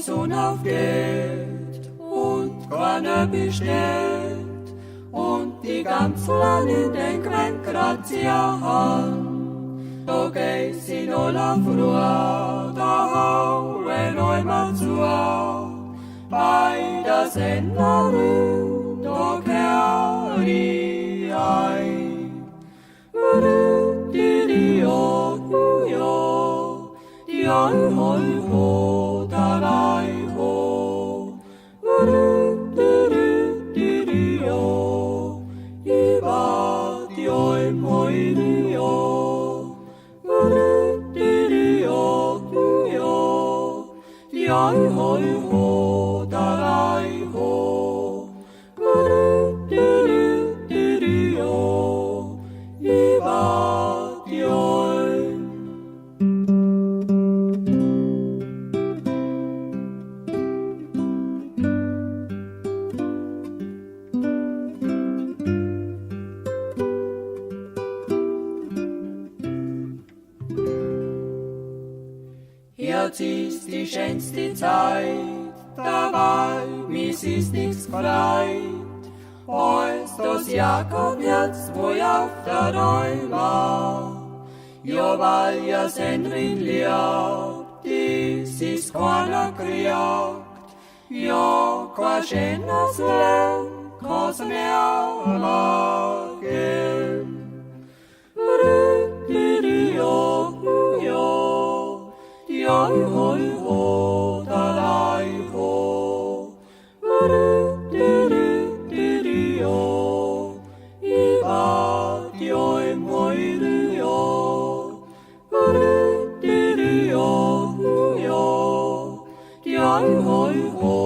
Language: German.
Sonne aufgeht und keine besteht und die ganze Land in den Grenzen han. Da geht sie noch la frua, da hauen einmal zu, bei der Senderin, da kehr ich ein. Die hoi hoi ho, da lai ho, i ba di oi moi di o, di hoi hoi ho, da lai ho, i ba di oi. Jetzt ist die schönste Zeit, dabei mis ist nichts bereit, als das Jakob jetzt, wo auf der Räume, ja, weil ja Sendrin liebt, dies ist keiner kriegt, ja, kein schönes Leben, kann's mehr lagen. Hoi hoi ho, da lai ho, i ba di oi moi di o, di hoi hoi ho.